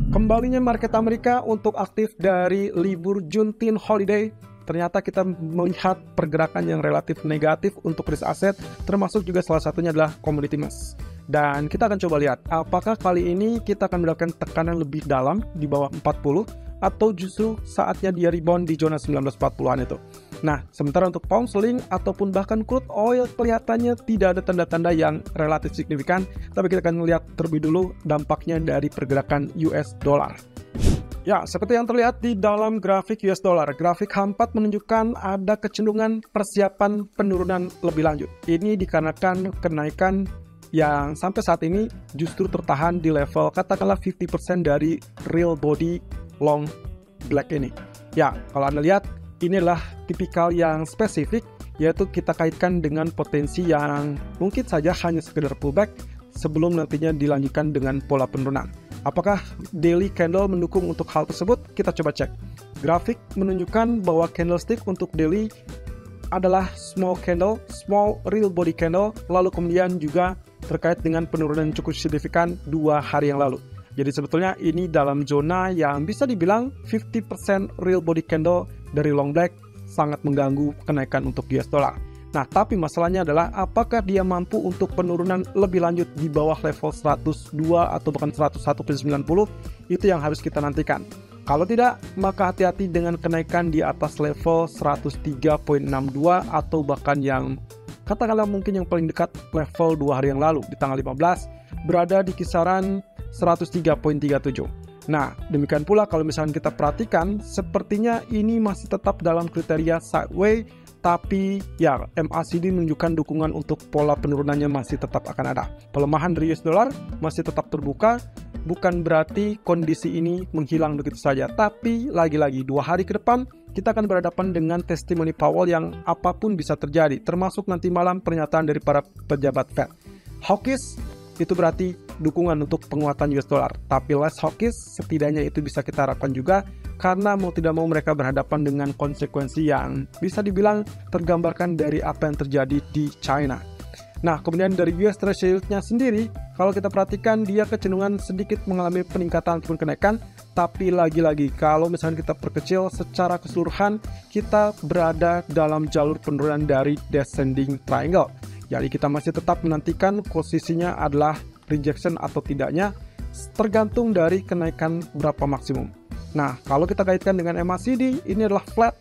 Kembalinya market Amerika untuk aktif dari libur Juneteenth holiday, ternyata kita melihat pergerakan yang relatif negatif untuk risk aset, termasuk juga salah satunya adalah commodity emas. Dan kita akan coba lihat, apakah kali ini kita akan mendapatkan tekanan lebih dalam di bawah 40, atau justru saatnya dia rebound di zona 1940-an itu. Nah, sementara untuk pound sterling ataupun bahkan crude oil kelihatannya tidak ada tanda-tanda yang relatif signifikan, tapi kita akan melihat terlebih dulu dampaknya dari pergerakan US dollar. Ya, seperti yang terlihat di dalam grafik US dollar, grafik H4 menunjukkan ada kecenderungan persiapan penurunan lebih lanjut. Ini dikarenakan kenaikan yang sampai saat ini justru tertahan di level katakanlah 50% dari real body long black ini. Ya, kalau Anda lihat, inilah tipikal yang spesifik, yaitu kita kaitkan dengan potensi yang mungkin saja hanya sekedar pullback sebelum nantinya dilanjutkan dengan pola penurunan. Apakah daily candle mendukung untuk hal tersebut? Kita coba cek. Grafik menunjukkan bahwa candlestick untuk daily adalah small candle, small real body candle, lalu kemudian juga terkait dengan penurunan cukup signifikan 2 hari yang lalu. Jadi sebetulnya ini dalam zona yang bisa dibilang 50% real body candle dari long black, sangat mengganggu kenaikan untuk US dollar. Nah, tapi masalahnya adalah apakah dia mampu untuk penurunan lebih lanjut di bawah level 102 atau bahkan 101.90, itu yang harus kita nantikan. Kalau tidak, maka hati-hati dengan kenaikan di atas level 103.62 atau bahkan yang katakanlah mungkin yang paling dekat level 2 hari yang lalu di tanggal 15 berada di kisaran 103.37. Nah, demikian pula kalau misalnya kita perhatikan, sepertinya ini masih tetap dalam kriteria sideways, tapi ya MACD menunjukkan dukungan untuk pola penurunannya masih tetap akan ada. Pelemahan dari US dollar masih tetap terbuka, bukan berarti kondisi ini menghilang begitu saja, tapi lagi-lagi 2 hari ke depan kita akan berhadapan dengan testimoni Powell yang apapun bisa terjadi, termasuk nanti malam pernyataan dari para pejabat Fed. Hawkish itu berarti dukungan untuk penguatan US dollar, tapi less hawkish setidaknya itu bisa kita harapkan juga, karena mau tidak mau mereka berhadapan dengan konsekuensi yang bisa dibilang tergambarkan dari apa yang terjadi di China. Nah, kemudian dari US Treasury-nya sendiri, kalau kita perhatikan dia kecenderungan sedikit mengalami peningkatan ataupun kenaikan, tapi lagi-lagi kalau misalnya kita perkecil secara keseluruhan, kita berada dalam jalur penurunan dari descending triangle. Jadi kita masih tetap menantikan posisinya adalah rejection atau tidaknya, tergantung dari kenaikan berapa maksimum. Nah, kalau kita kaitkan dengan MACD, ini adalah flat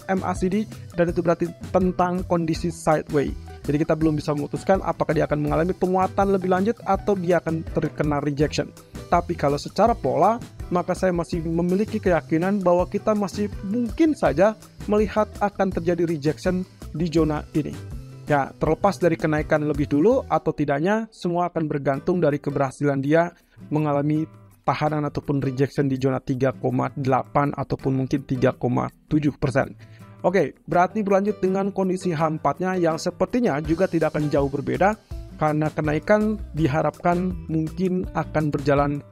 MACD dan itu berarti tentang kondisi sideways. Jadi kita belum bisa memutuskan apakah dia akan mengalami penguatan lebih lanjut atau dia akan terkena rejection. Tapi kalau secara pola, maka saya masih memiliki keyakinan bahwa kita masih mungkin saja melihat akan terjadi rejection di zona ini. Ya, terlepas dari kenaikan lebih dulu atau tidaknya, semua akan bergantung dari keberhasilan dia mengalami tahanan ataupun rejection di zona 3,8 ataupun mungkin 3,7%. Oke, berarti berlanjut dengan kondisi H4-nya yang sepertinya juga tidak akan jauh berbeda, karena kenaikan diharapkan mungkin akan berjalan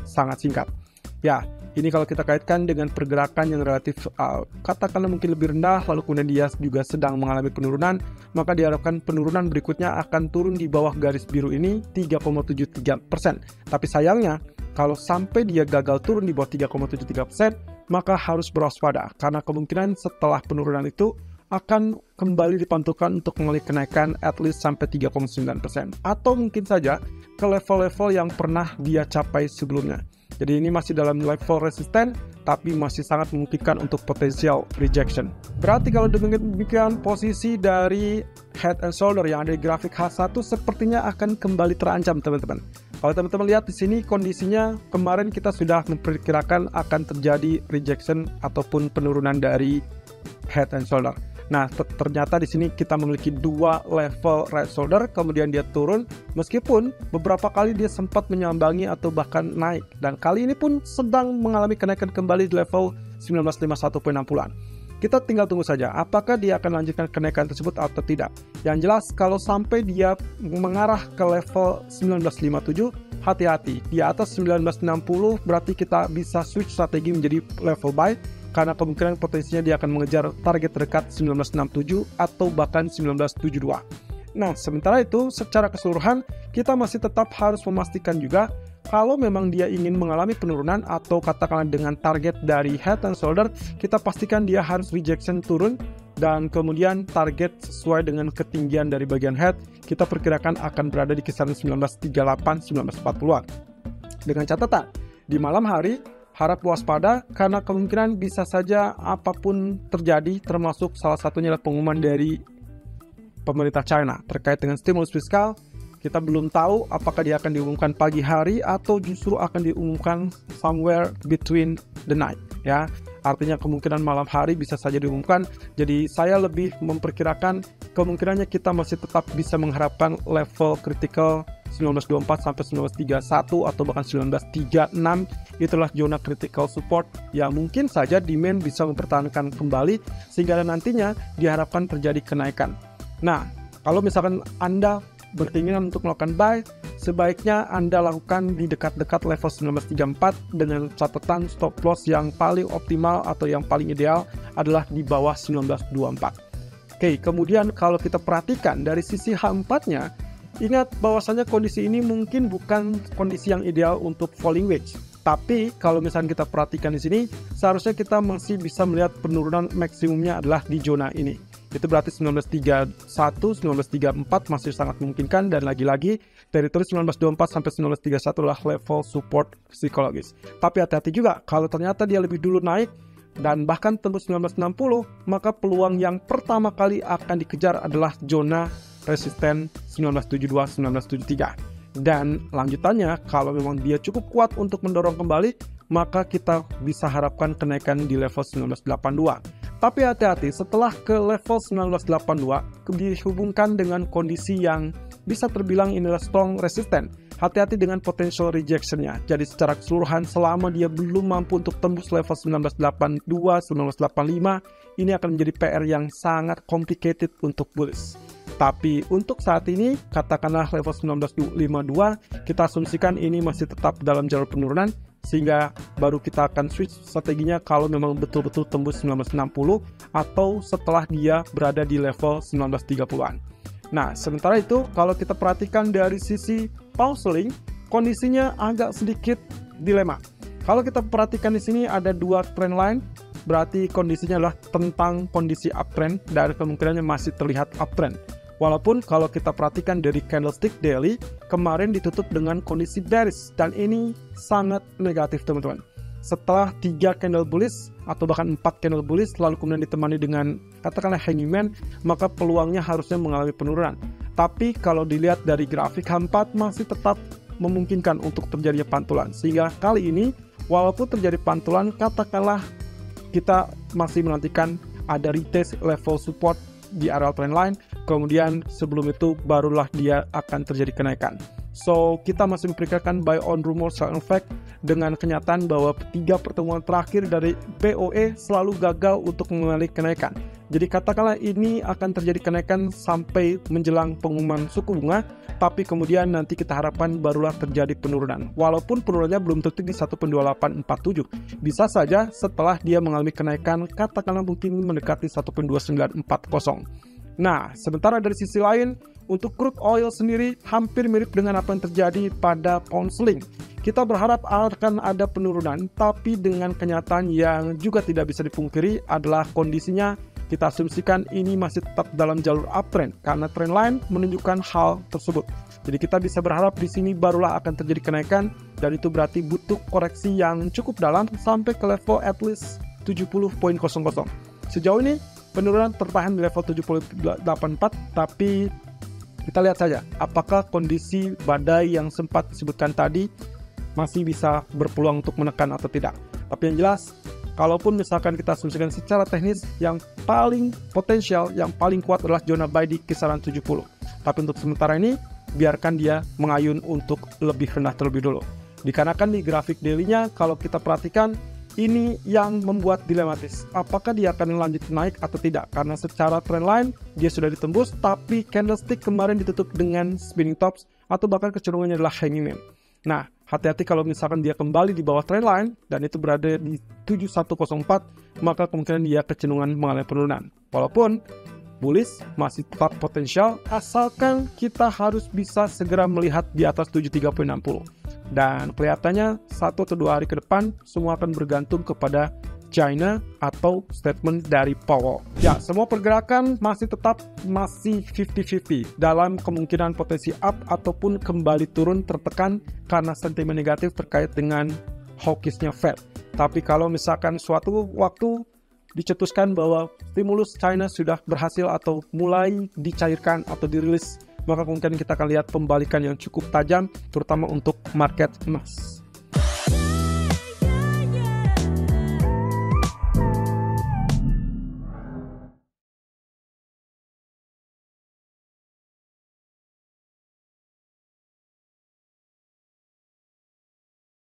sangat singkat. Ya, ini kalau kita kaitkan dengan pergerakan yang relatif katakanlah mungkin lebih rendah, lalu kemudian dia juga sedang mengalami penurunan, maka diharapkan penurunan berikutnya akan turun di bawah garis biru ini 3,73%. Tapi sayangnya, kalau sampai dia gagal turun di bawah 3,73%, maka harus berwaspada, karena kemungkinan setelah penurunan itu akan kembali dipantulkan untuk mengalami kenaikan at least sampai 3,9%. Atau mungkin saja ke level-level yang pernah dia capai sebelumnya. Jadi ini masih dalam level resisten, tapi masih sangat memungkinkan untuk potensial rejection. Berarti kalau demikian posisi dari head and shoulder yang ada di grafik H1 sepertinya akan kembali terancam, teman-teman. Kalau teman-teman lihat di sini kondisinya, kemarin kita sudah memperkirakan akan terjadi rejection ataupun penurunan dari head and shoulder. Nah, ternyata di sini kita memiliki 2 level right shoulder, kemudian dia turun, meskipun beberapa kali dia sempat menyambangi atau bahkan naik. Dan kali ini pun sedang mengalami kenaikan kembali di level 1951.60-an. Kita tinggal tunggu saja, apakah dia akan lanjutkan kenaikan tersebut atau tidak. Yang jelas, kalau sampai dia mengarah ke level 1957, hati-hati. Di atas 1960 berarti kita bisa switch strategi menjadi level buy, karena kemungkinan potensinya dia akan mengejar target terdekat 1967 atau bahkan 1972. Nah, sementara itu secara keseluruhan kita masih tetap harus memastikan juga kalau memang dia ingin mengalami penurunan atau katakanlah dengan target dari head and shoulder, kita pastikan dia harus rejection turun, dan kemudian target sesuai dengan ketinggian dari bagian head kita perkirakan akan berada di kisaran 1938-1940-an. Dengan catatan, di malam hari harap waspada karena kemungkinan bisa saja apapun terjadi, termasuk salah satunya adalah pengumuman dari pemerintah China terkait dengan stimulus fiskal. Kita belum tahu apakah dia akan diumumkan pagi hari atau justru akan diumumkan somewhere between the night, ya. Artinya kemungkinan malam hari bisa saja diumumkan. Jadi saya lebih memperkirakan kemungkinannya kita masih tetap bisa mengharapkan level critical 1924 sampai 1931 atau bahkan 1936. Itulah zona critical support yang mungkin saja demand bisa mempertahankan kembali sehingga nantinya diharapkan terjadi kenaikan. Nah, kalau misalkan Anda berkeinginan untuk melakukan buy, sebaiknya Anda lakukan di dekat-dekat level 1934 dengan catatan stop loss yang paling optimal atau yang paling ideal adalah di bawah 1924. Oke, kemudian kalau kita perhatikan dari sisi H4-nya, ingat bahwasanya kondisi ini mungkin bukan kondisi yang ideal untuk falling wedge. Tapi kalau misalnya kita perhatikan di sini, seharusnya kita masih bisa melihat penurunan maksimumnya adalah di zona ini. Itu berarti 1931, 1934 masih sangat memungkinkan, dan lagi-lagi teritori 1924 sampai 1931 adalah level support psikologis. Tapi hati-hati juga, kalau ternyata dia lebih dulu naik dan bahkan tembus 1960, maka peluang yang pertama kali akan dikejar adalah zona resisten 1972-1973. Dan lanjutannya, kalau memang dia cukup kuat untuk mendorong kembali, maka kita bisa harapkan kenaikan di level 1982. Tapi hati-hati, setelah ke level 1982 dihubungkan dengan kondisi yang bisa terbilang inilah strong resisten. Hati-hati dengan potential rejection-nya. Jadi secara keseluruhan selama dia belum mampu untuk tembus level 1982, 1985, ini akan menjadi PR yang sangat complicated untuk bullish. Tapi untuk saat ini, katakanlah level 1952, kita asumsikan ini masih tetap dalam jalur penurunan, sehingga baru kita akan switch strateginya kalau memang betul-betul tembus 1960 atau setelah dia berada di level 1930-an. Nah, sementara itu kalau kita perhatikan dari sisi pound sterling, kondisinya agak sedikit dilema. Kalau kita perhatikan di sini ada dua trend line, berarti kondisinya adalah tentang kondisi uptrend dan kemungkinannya masih terlihat uptrend. Walaupun kalau kita perhatikan dari candlestick daily, kemarin ditutup dengan kondisi bearish, dan ini sangat negatif teman-teman. Setelah 3 candle bullish, atau bahkan 4 candle bullish, lalu kemudian ditemani dengan katakanlah hanging man, maka peluangnya harusnya mengalami penurunan. Tapi kalau dilihat dari grafik H4 masih tetap memungkinkan untuk terjadinya pantulan. Sehingga kali ini, walaupun terjadi pantulan, katakanlah kita masih menantikan ada retest level support di area trend line, kemudian sebelum itu barulah dia akan terjadi kenaikan. So, kita masih memperkirakan buy on rumor sell on fact dengan kenyataan bahwa 3 pertemuan terakhir dari BOE selalu gagal untuk mengalami kenaikan. Jadi katakanlah ini akan terjadi kenaikan sampai menjelang pengumuman suku bunga, tapi kemudian nanti kita harapkan barulah terjadi penurunan. Walaupun penurunannya belum tentu di 1.2847, bisa saja setelah dia mengalami kenaikan katakanlah mungkin mendekati 1.2940. Nah, sementara dari sisi lain, untuk crude oil sendiri hampir mirip dengan apa yang terjadi pada pound sterling. Kita berharap akan ada penurunan, tapi dengan kenyataan yang juga tidak bisa dipungkiri adalah kondisinya kita asumsikan ini masih tetap dalam jalur uptrend karena trend line menunjukkan hal tersebut. Jadi kita bisa berharap di sini barulah akan terjadi kenaikan, dan itu berarti butuh koreksi yang cukup dalam sampai ke level at least 70.00. Sejauh ini penurunan tertahan di level 70.84, tapi kita lihat saja apakah kondisi badai yang sempat disebutkan tadi masih bisa berpeluang untuk menekan atau tidak. Tapi yang jelas, kalaupun misalkan kita asumsikan secara teknis, yang paling potensial, yang paling kuat adalah zona buy di kisaran 70. Tapi untuk sementara ini, biarkan dia mengayun untuk lebih rendah terlebih dulu. Dikarenakan di grafik daily-nya, kalau kita perhatikan, ini yang membuat dilematis. Apakah dia akan lanjut naik atau tidak? Karena secara trend line, dia sudah ditembus, tapi candlestick kemarin ditutup dengan spinning tops, atau bahkan kecenderungannya adalah hanging man. Nah, hati-hati kalau misalkan dia kembali di bawah trend line, dan itu berada di 7104, maka kemungkinan dia kecenderungan mengalami penurunan. Walaupun bullish masih tetap potensial, asalkan kita harus bisa segera melihat di atas 73.60. Dan kelihatannya 1 atau 2 hari ke depan semua akan bergantung kepada China atau statement dari Powell. Ya, semua pergerakan masih 50-50 dalam kemungkinan potensi up ataupun kembali turun tertekan karena sentimen negatif terkait dengan hawkishnya Fed. Tapi kalau misalkan suatu waktu dicetuskan bahwa stimulus China sudah berhasil atau mulai dicairkan atau dirilis, maka kemungkinan kita akan lihat pembalikan yang cukup tajam terutama untuk market emas.